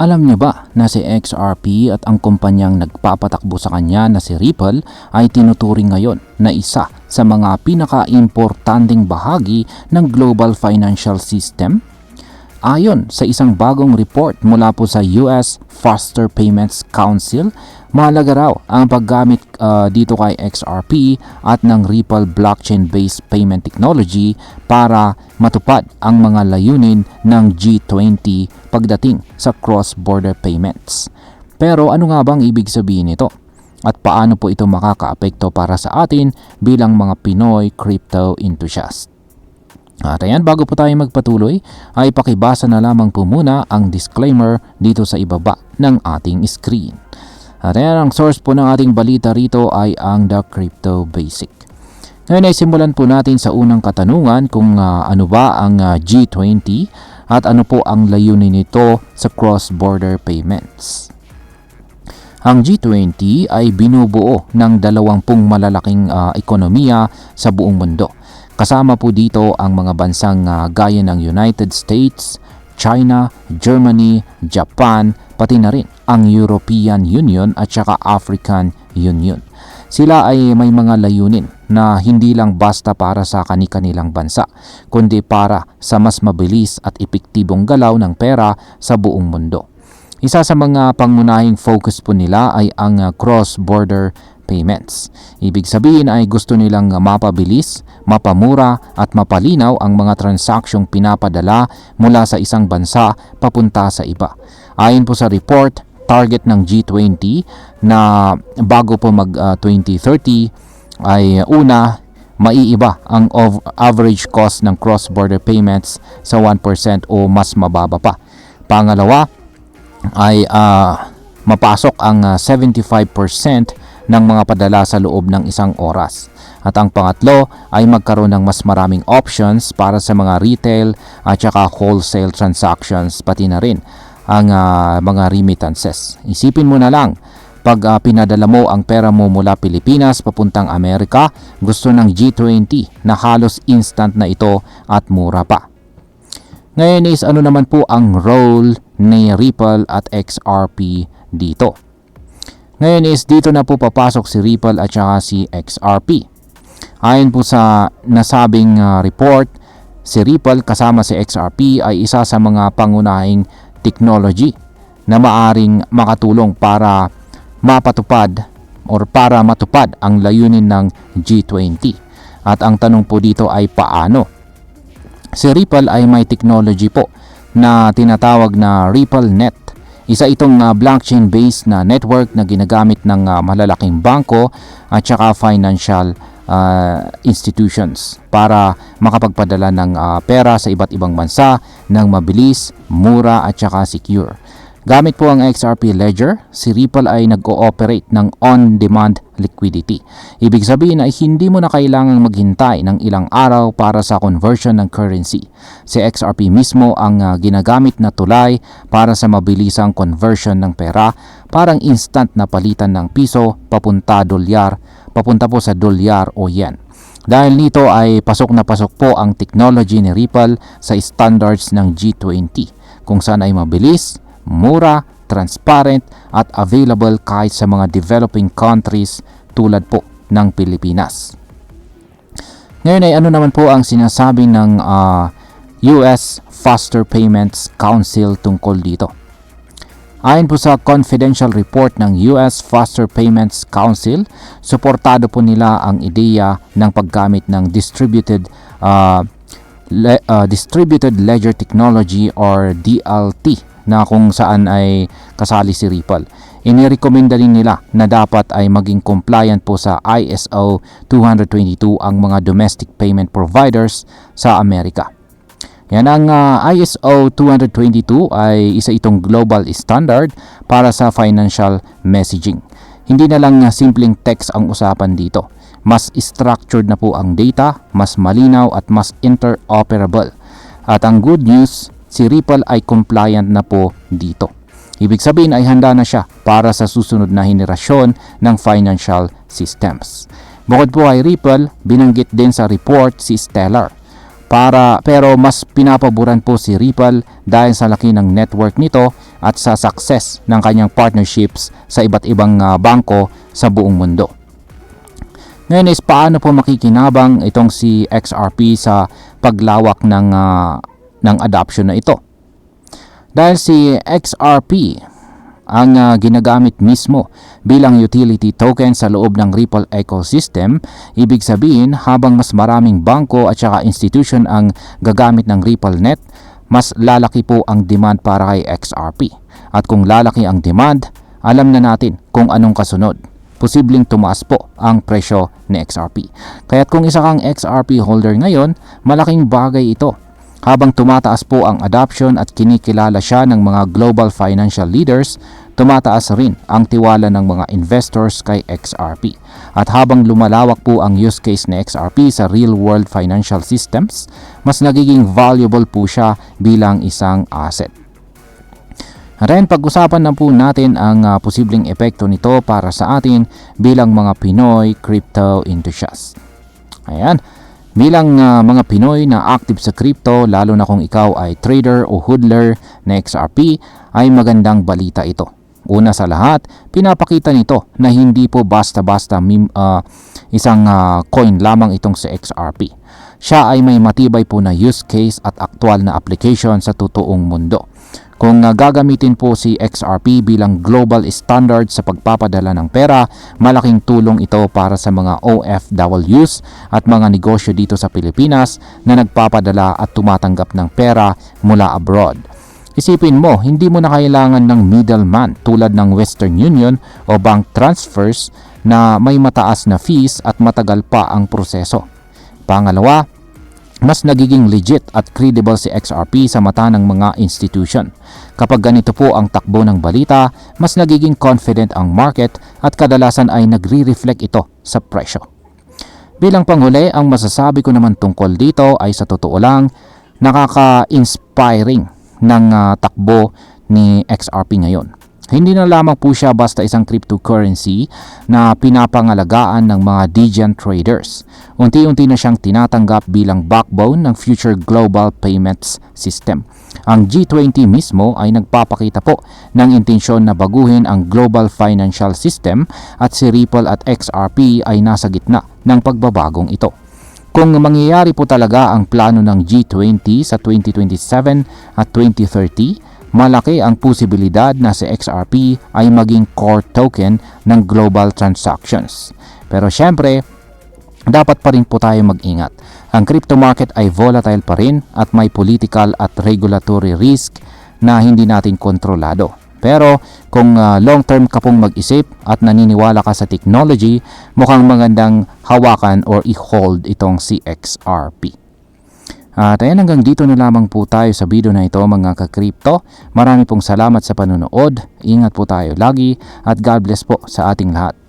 Alam niyo ba na si XRP at ang kumpanyang nagpapatakbo sa kanya na si Ripple ay tinuturing ngayon na isa sa mga pinaka-importanteng bahagi ng global financial system? Ayon sa isang bagong report mula po sa US Faster Payments Council, mahalaga raw ang paggamit dito kay XRP at ng Ripple blockchain-based payment technology para matupad ang mga layunin ng G20 pagdating sa cross-border payments. Pero ano nga bang ibig sabihin nito? At paano po ito makakaapekto para sa atin bilang mga Pinoy crypto enthusiast? At ayan, bago po tayo magpatuloy, ay pakibasa na lamang po muna ang disclaimer dito sa ibaba ng ating screen. At ayan, ang source po ng ating balita rito ay ang The Crypto Basic. Ngayon ay simulan po natin sa unang katanungan kung ano ba ang G20 at ano po ang layunin nito sa cross-border payments. Ang G20 ay binubuo ng 20 malalaking ekonomiya sa buong mundo. Kasama po dito ang mga bansang gaya ng United States, China, Germany, Japan, pati na rin ang European Union at saka African Union. Sila ay may mga layunin na hindi lang basta para sa kani-kanilang bansa, kundi para sa mas mabilis at epektibong galaw ng pera sa buong mundo. Isa sa mga pangunahing focus po nila ay ang cross-border payments. Ibig sabihin ay gusto nilang mapabilis, mapamura at mapalinaw ang mga transaksiyong pinapadala mula sa isang bansa papunta sa iba. Ayon po sa report, target ng G20 na bago po mag 2030 ay una, maiiba ang average cost ng cross-border payments sa 1% o mas mababa pa. Pangalawa ay mapasok ang 75% ng mga padala sa loob ng isang oras. At ang pangatlo ay magkaroon ng mas maraming options para sa mga retail at saka wholesale transactions, pati na rin ang mga remittances. Isipin mo na lang, pag pinadala mo ang pera mo mula Pilipinas papuntang Amerika, gusto ng G20 na halos instant na ito at mura pa. Ngayon is ano naman po ang role ni Ripple at XRP dito? Ngayon is dito na po papasok si Ripple at saka si XRP. Ayon po sa nasabing report, si Ripple kasama si XRP ay isa sa mga pangunahing technology na maaring makatulong para mapatupad or para matupad ang layunin ng G20. At ang tanong po dito ay paano? Si Ripple ay may technology po na tinatawag na RippleNet. Isa itong blockchain-based na network na ginagamit ng malalaking bangko at saka financial institutions para makapagpadala ng pera sa iba't ibang bansa ng mabilis, mura at saka secure. Gamit po ang XRP Ledger, si Ripple ay nag-ooperate ng on-demand liquidity. Ibig sabihin ay hindi mo na kailangang maghintay ng ilang araw para sa conversion ng currency. Si XRP mismo ang ginagamit na tulay para sa mabilisang conversion ng pera, parang instant na palitan ng piso papunta po sa dolyar o yen. Dahil nito ay pasok na pasok po ang technology ni Ripple sa standards ng G20 kung saan ay mabilis, mura, transparent at available kahit sa mga developing countries tulad po ng Pilipinas. Ngayon ay ano naman po ang sinasabi ng US Faster Payments Council tungkol dito? Ayon po sa confidential report ng US Faster Payments Council, suportado po nila ang ideya ng paggamit ng distributed ledger technology or DLT na kung saan ay kasali si Ripple. Inirekomenda rin nila na dapat ay maging compliant po sa ISO 20022 ang mga domestic payment providers sa Amerika. Yan ang ISO 20022 ay isa itong global standard para sa financial messaging. Hindi na lang simpleng text ang usapan dito. Mas structured na po ang data, mas malinaw at mas interoperable. At ang good news, si Ripple ay compliant na po dito. Ibig sabihin ay handa na siya para sa susunod na henerasyon ng financial systems. Bukod po kay Ripple, binanggit din sa report si Stellar. pero mas pinapaboran po si Ripple dahil sa laki ng network nito at sa success ng kanyang partnerships sa iba't ibang bangko sa buong mundo. Ngayon is paano po makikinabang itong si XRP sa paglawak ng adoption na ito? Dahil si XRP ang ginagamit mismo bilang utility token sa loob ng Ripple ecosystem, ibig sabihin habang mas maraming bangko at saka institution ang gagamit ng RippleNet, mas lalaki po ang demand para kay XRP. At kung lalaki ang demand, alam na natin kung anong kasunod. Posibleng tumaas po ang presyo ni XRP. Kaya't kung isa kang XRP holder ngayon, malaking bagay ito. Habang tumataas po ang adoption at kinikilala siya ng mga global financial leaders, tumataas rin ang tiwala ng mga investors kay XRP. At habang lumalawak po ang use case ni XRP sa real-world financial systems, mas nagiging valuable po siya bilang isang asset. Ren, pag-usapan na po natin ang posibleng epekto nito para sa atin bilang mga Pinoy crypto enthusiasts. Ayan. Bilang mga Pinoy na active sa crypto, lalo na kung ikaw ay trader o hodler na XRP, ay magandang balita ito. Una sa lahat, pinapakita nito na hindi po basta-basta isang coin lamang itong si XRP. Siya ay may matibay po na use case at aktual na application sa totoong mundo. Kung gagamitin po si XRP bilang global standard sa pagpapadala ng pera, malaking tulong ito para sa mga OFWs at mga negosyo dito sa Pilipinas na nagpapadala at tumatanggap ng pera mula abroad. Isipin mo, hindi mo na kailangan ng middleman tulad ng Western Union o bank transfers na may mataas na fees at matagal pa ang proseso. Pangalawa, mas nagiging legit at credible si XRP sa mata ng mga institution. Kapag ganito po ang takbo ng balita, mas nagiging confident ang market at kadalasan ay nagre-reflect ito sa presyo. Bilang panghuli, ang masasabi ko naman tungkol dito ay sa totoo lang, nakaka-inspiring ng takbo ni XRP ngayon. Hindi na lamang po siya basta isang cryptocurrency na pinapangalagaan ng mga degen traders. Unti-unti na siyang tinatanggap bilang backbone ng future global payments system. Ang G20 mismo ay nagpapakita po ng intensyon na baguhin ang global financial system at si Ripple at XRP ay nasa gitna ng pagbabagong ito. Kung mangyayari po talaga ang plano ng G20 sa 2027 at 2030, malaki ang posibilidad na si XRP ay maging core token ng global transactions. Pero syempre, dapat pa rin po tayo mag-ingat. Ang crypto market ay volatile pa rin at may political at regulatory risk na hindi natin kontrolado. Pero kung long term ka pong mag-isip at naniniwala ka sa technology, mukhang magandang hawakan or i-hold itong si XRP. At ayan, hanggang dito na lamang po tayo sa video na ito mga ka-crypto. Marami pong salamat sa panonood. Ingat po tayo lagi at God bless po sa ating lahat.